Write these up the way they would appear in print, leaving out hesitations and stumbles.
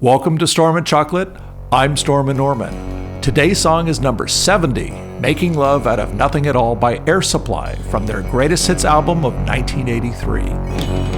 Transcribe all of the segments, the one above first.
Welcome to Stormin Chocolate. I'm Stormin Norman. Today's song is number 70, Making Love Out of Nothing at All by Air Supply from their greatest hits album of 1983.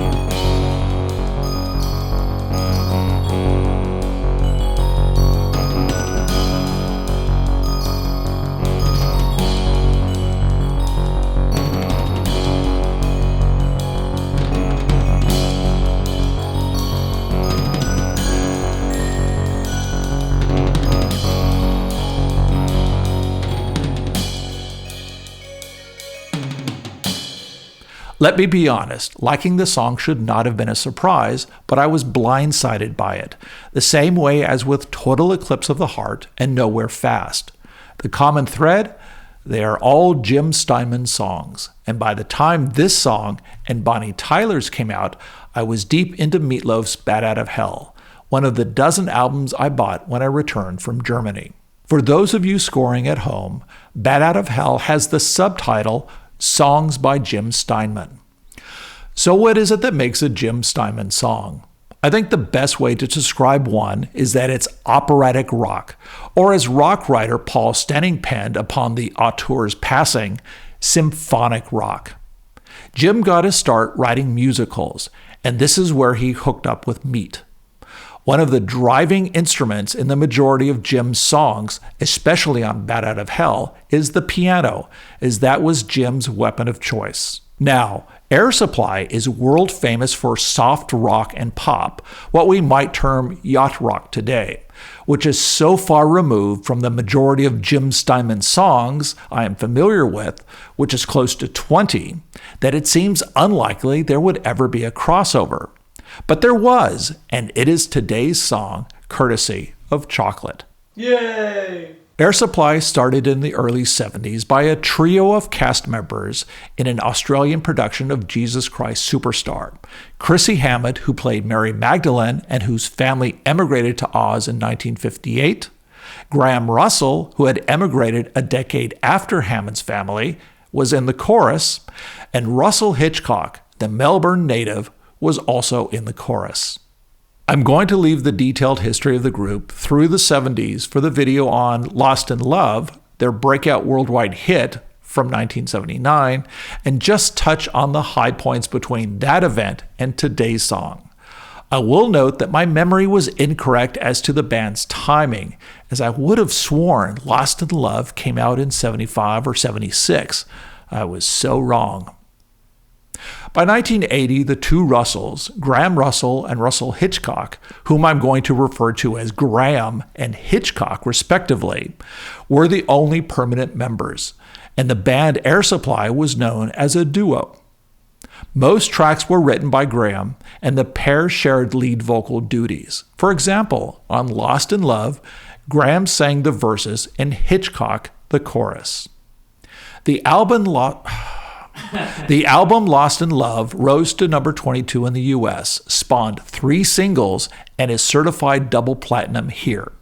Let me be honest, liking the song should not have been a surprise, but I was blindsided by it, the same way as with Total Eclipse of the Heart and Nowhere Fast. The common thread? They are all Jim Steinman songs, and by the time this song and Bonnie Tyler's came out, I was deep into Meatloaf's Bat Out of Hell, one of the dozen albums I bought when I returned from Germany. For those of you scoring at home, Bat Out of Hell has the subtitle Songs by Jim Steinman. So what is it that makes a Jim Steinman song? I think the best way to describe one is that it's operatic rock, or as rock writer Paul Stenning penned upon the auteur's passing, symphonic rock. Jim got his start writing musicals, and this is where he hooked up with meat. One of the driving instruments in the majority of Jim's songs, especially on Bat Out of Hell, is the piano, as that was Jim's weapon of choice. Now, Air Supply is world famous for soft rock and pop, what we might term yacht rock today, which is so far removed from the majority of Jim Steinman's songs I am familiar with, which is close to 20, that it seems unlikely there would ever be a crossover. But there was, and it is today's song, courtesy of Chocolate. Yay! Air Supply started in the early 70s by a trio of cast members in an Australian production of Jesus Christ Superstar. Chrissy Hammond, who played Mary Magdalene and whose family emigrated to Oz in 1958. Graham Russell, who had emigrated a decade after Hammond's family, was in the chorus. And Russell Hitchcock, the Melbourne native, was also in the chorus. I'm going to leave the detailed history of the group through the 70s for the video on Lost in Love, their breakout worldwide hit from 1979, and just touch on the high points between that event and today's song. I will note that my memory was incorrect as to the band's timing, as I would have sworn Lost in Love came out in 75 or 76. I was so wrong. By 1980, the two Russells, Graham Russell and Russell Hitchcock, whom I'm going to refer to as Graham and Hitchcock respectively, were the only permanent members, and the band Air Supply was known as a duo. Most tracks were written by Graham, and the pair shared lead vocal duties. For example, on Lost in Love, Graham sang the verses and Hitchcock the chorus. The album Lost in Love rose to number 22 in the US, spawned 3 singles, and is certified double platinum here.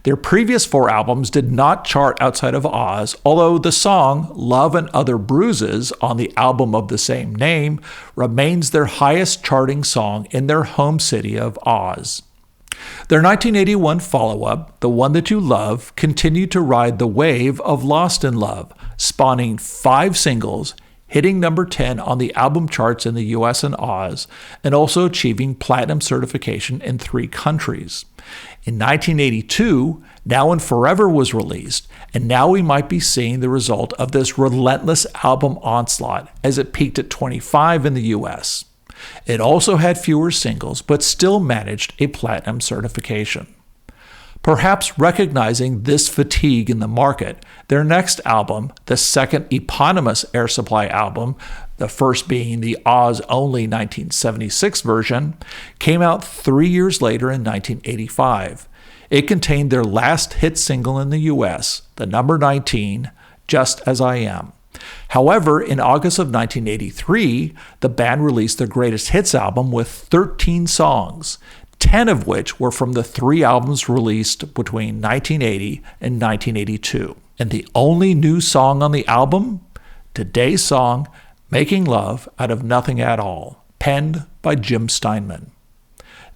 Their previous 4 albums did not chart outside of Oz, although the song Love and Other Bruises on the album of the same name remains their highest charting song in their home city of Oz. Their 1981 follow-up, The One That You Love, continued to ride the wave of Lost in Love, spawning 5 singles, hitting number 10 on the album charts in the US and Oz, and also achieving platinum certification in 3 countries. In 1982, Now and Forever was released, and now we might be seeing the result of this relentless album onslaught as it peaked at 25 in the US. It also had fewer singles, but still managed a platinum certification. Perhaps recognizing this fatigue in the market, their next album, the second eponymous Air Supply album, the first being the Oz-only 1976 version, came out 3 years later in 1985. It contained their last hit single in the US, the number 19, Just As I Am. However, in August of 1983, the band released their greatest hits album with 13 songs, 10 of which were from the 3 albums released between 1980 and 1982. And the only new song on the album? Today's song, Making Love Out of Nothing at All, penned by Jim Steinman.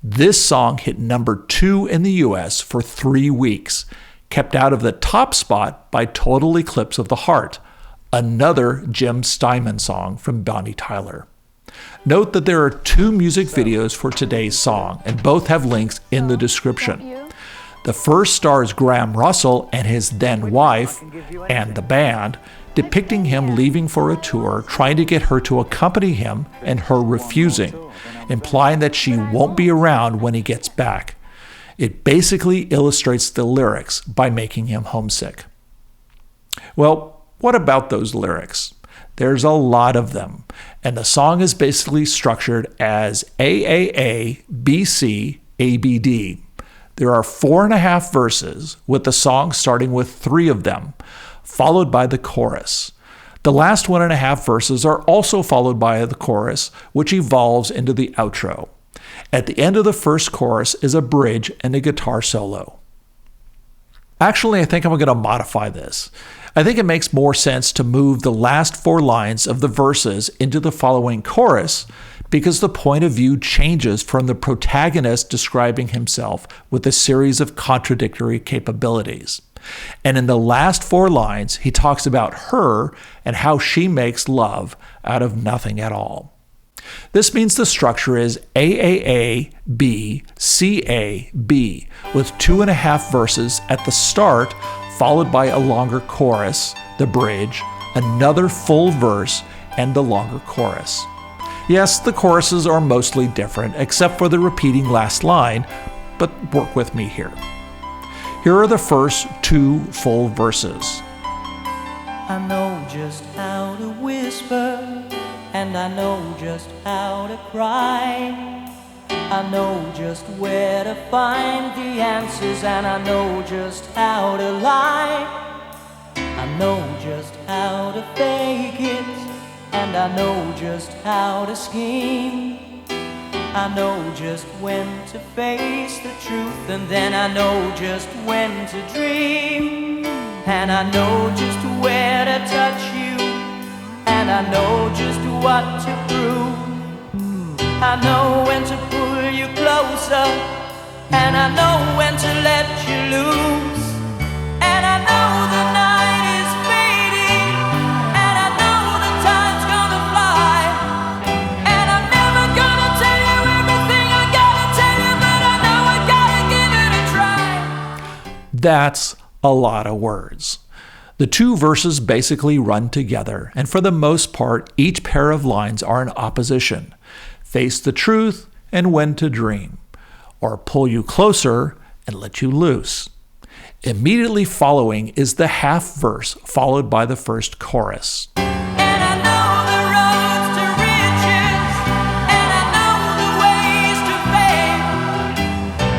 This song hit number 2 in the US for 3 weeks, kept out of the top spot by Total Eclipse of the Heart, another Jim Steinman song from Bonnie Tyler. Note that there are 2 music videos for today's song, and both have links in the description. The first stars Graham Russell and his then wife, and the band, depicting him leaving for a tour, trying to get her to accompany him, and her refusing, implying that she won't be around when he gets back. It basically illustrates the lyrics by making him homesick. Well, what about those lyrics? There's a lot of them, and the song is basically structured as AAA, BC, ABD. There are 4.5 verses, with the song starting with 3 of them, followed by the chorus. The last 1.5 verses are also followed by the chorus, which evolves into the outro. At the end of the first chorus is a bridge and a guitar solo. Actually, I think I'm going to modify this. I think it makes more sense to move the last 4 lines of the verses into the following chorus, because the point of view changes from the protagonist describing himself with a series of contradictory capabilities. And in the last 4 lines, he talks about her and how she makes love out of nothing at all. This means the structure is AAA, B, CA, B, with 2.5 verses at the start, followed by a longer chorus, the bridge, another full verse, and the longer chorus. Yes, the choruses are mostly different, except for the repeating last line, but work with me here. Here are the first 2 full verses. I know just how to whisper, and I know just how to cry. I know just where to find the answers, and I know just how to lie. I know just how to fake it, and I know just how to scheme. I know just when to face the truth, and then I know just when to dream. And I know just where to touch you, and I know just what to prove. I know when to pull you closer, and I know when to let you loose. And I know the night is fading, and I know the time's gonna fly. And I'm never gonna tell you everything I gotta tell you, but I know I gotta give it a try. That's a lot of words. The 2 verses basically run together, and for the most part, each pair of lines are in opposition. Face the truth and when to dream, or pull you closer and let you loose. Immediately following is the half verse, followed by the first chorus. And I know the roads to riches, and I know the ways to fame.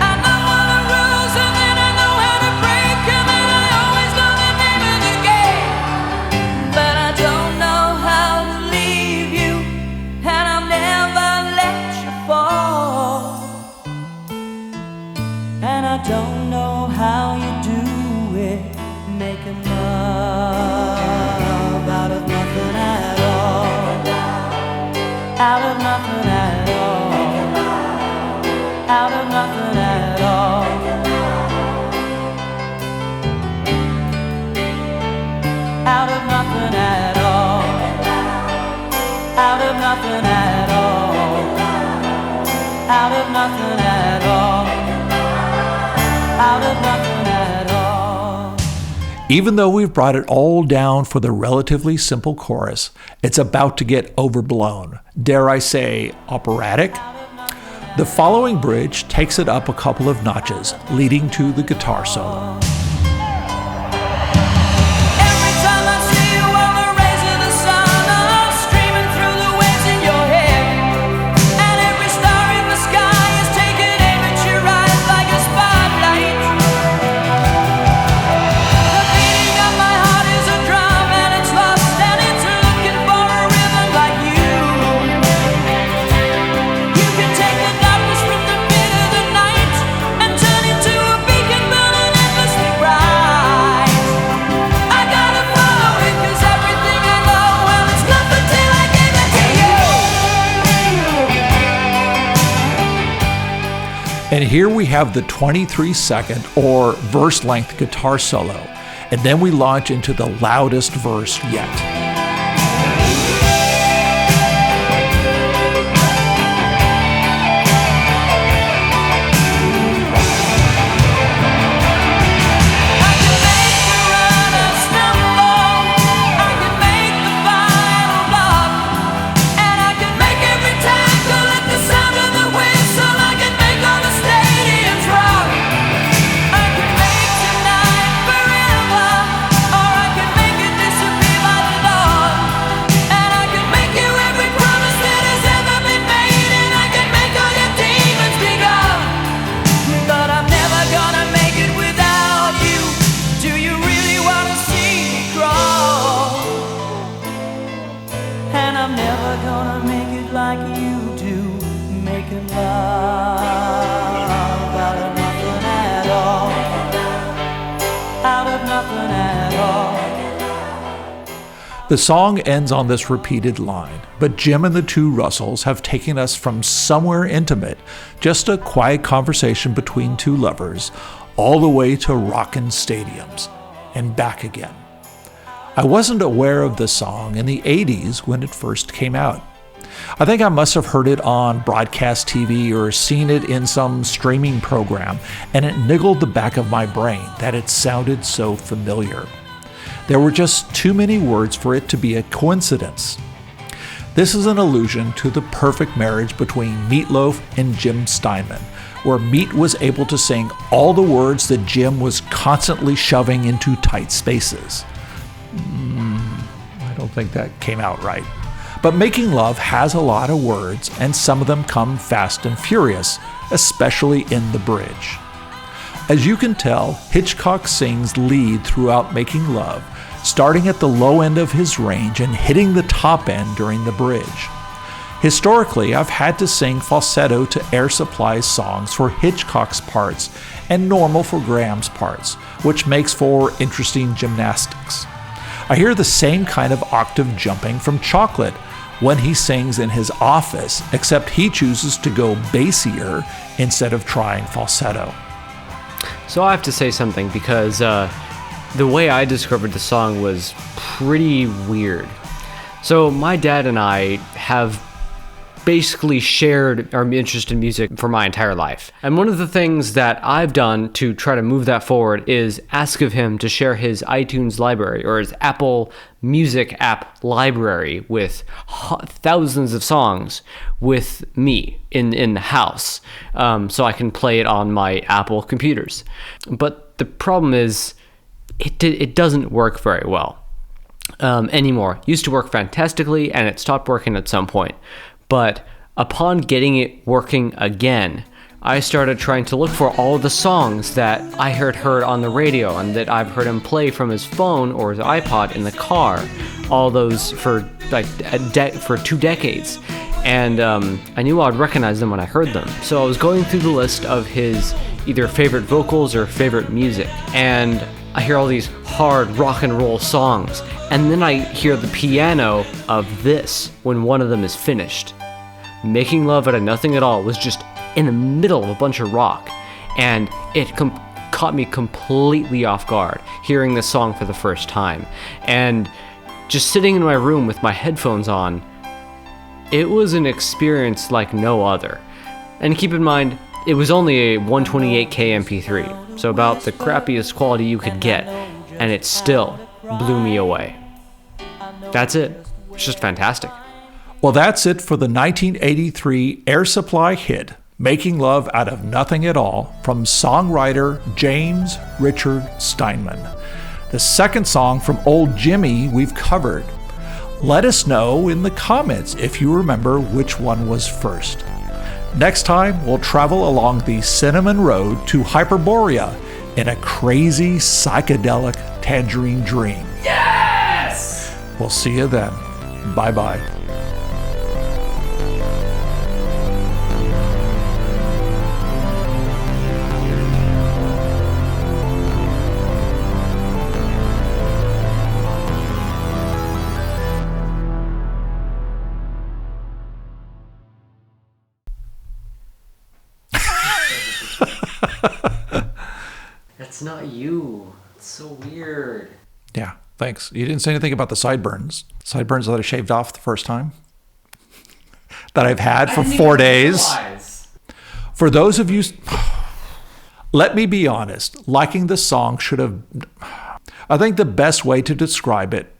I know all the rules, and then I know how to break them, and I always know the name of the game. But I don't know how to leave you, and I'll never let you fall. And I don't know how you do it, making love out of nothing at all. Out of nothing at all. Out of nothing at all. Out of nothing at all. Out of nothing at all. Out of nothing at all. Out of nothing at all. Even though we've brought it all down for the relatively simple chorus, it's about to get overblown, dare I say, operatic. The following bridge takes it up a couple of notches, leading to the guitar solo. Every time I see you on the rays of the sun, I'm streaming through the waves in your head. And every star in the sky is taking aim at your eyes like a spotlight. The beating of my heart is a drum, and it's lost, and it's looking for a rhythm like you. You can take the darkness from the pit of the night and turn it to a beacon burning endlessly here we have the 23-second or verse-length guitar solo, and then we launch into the loudest verse yet. The song ends on this repeated line, but Jim and the two Russells have taken us from somewhere intimate, just a quiet conversation between two lovers, all the way to rockin' stadiums, and back again. I wasn't aware of the song in the 80s when it first came out. I think I must have heard it on broadcast TV or seen it in some streaming program, and it niggled the back of my brain that it sounded so familiar. There were just too many words for it to be a coincidence. This is an allusion to the perfect marriage between Meat Loaf and Jim Steinman, where Meat was able to sing all the words that Jim was constantly shoving into tight spaces. I don't think that came out right. But Making Love has a lot of words, and some of them come fast and furious, especially in the bridge. As you can tell, Hitchcock sings lead throughout Making Love, starting at the low end of his range and hitting the top end during the bridge. Historically, I've had to sing falsetto to Air Supply's songs for Hitchcock's parts and normal for Graham's parts, which makes for interesting gymnastics. I hear the same kind of octave jumping from Chocolate when he sings in his office, except he chooses to go bassier instead of trying falsetto. So I have to say something because the way I discovered the song was pretty weird. So my dad and I have basically shared our interest in music for my entire life. And one of the things that I've done to try to move that forward is ask of him to share his iTunes library or his Apple Music app library with thousands of songs with me in the house, so I can play it on my Apple computers. But the problem is it doesn't work very well anymore. Used to work fantastically, and it stopped working at some point. But upon getting it working again, I started trying to look for all of the songs that I heard on the radio and that I've heard him play from his phone or his iPod in the car, all those for like for 2 decades. And I knew I'd recognize them when I heard them. So I was going through the list of his either favorite vocals or favorite music, and I hear all these hard rock and roll songs, and then I hear the piano of this when one of them is finished. Making Love Out of Nothing at All was just in the middle of a bunch of rock, and it caught me completely off guard hearing this song for the first time. And just sitting in my room with my headphones on, it was an experience like no other. And keep in mind, it was only a 128K MP3, so about the crappiest quality you could get, and it still blew me away. That's it. It's just fantastic. Well, that's it for the 1983 Air Supply hit, Making Love Out of Nothing at All, from songwriter James Richard Steinman. The second song from Old Jimmy we've covered. Let us know in the comments if you remember which one was first. Next time, we'll travel along the Cinnamon Road to Hyperborea in a crazy psychedelic tangerine dream. Yes! We'll see you then. Bye-bye. It's not you. It's so weird. Yeah, thanks. You didn't say anything about the sideburns. Sideburns that I shaved off the first time. That I've had for 4 days. For those of you... Let me be honest. Liking the song should have... I think the best way to describe it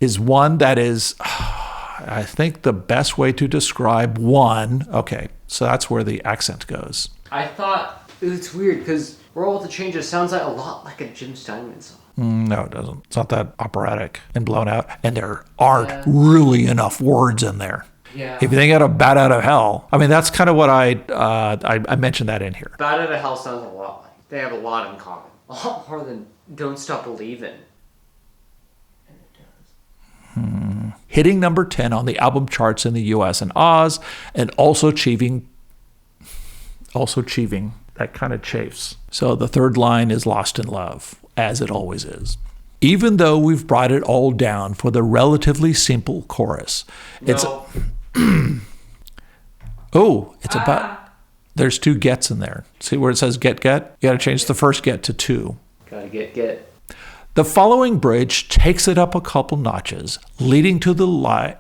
is one that is... I think the best way to describe one... Okay, so that's where the accent goes. I thought... It's weird because Roll with the Changes sounds like a lot like a Jim Steinman song. No, it doesn't. It's not that operatic and blown out. And there aren't really enough words in there. Yeah. If you think out of Bat Out of Hell, I mean, that's kind of what I mentioned that in here. Bat Out of Hell sounds a lot like. They have a lot in common. A lot more than Don't Stop Believin'. And it does. Hitting number 10 on the album charts in the US and Oz, and also achieving, that kind of chafes. So the third line is Lost in Love, as it always is. Even though we've brought it all down for the relatively simple chorus. No. It's about... There's 2 gets in there. See where it says get? You got to change the first get to 2. Gotta get. The following bridge takes it up a couple notches, leading to the line...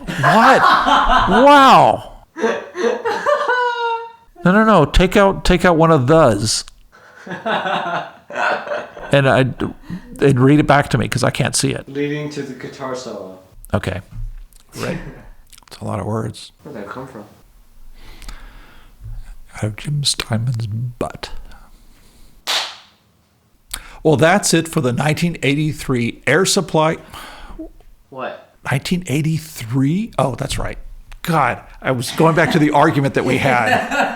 What? Wow. No. Take out one of those. And read it back to me because I can't see it. Leading to the guitar solo. Okay. Right. It's a lot of words. Where'd that come from? Out of Jim Steinman's butt. Well, that's it for the 1983 Air Supply. What? 1983? Oh, that's right. God, I was going back to the argument that we had.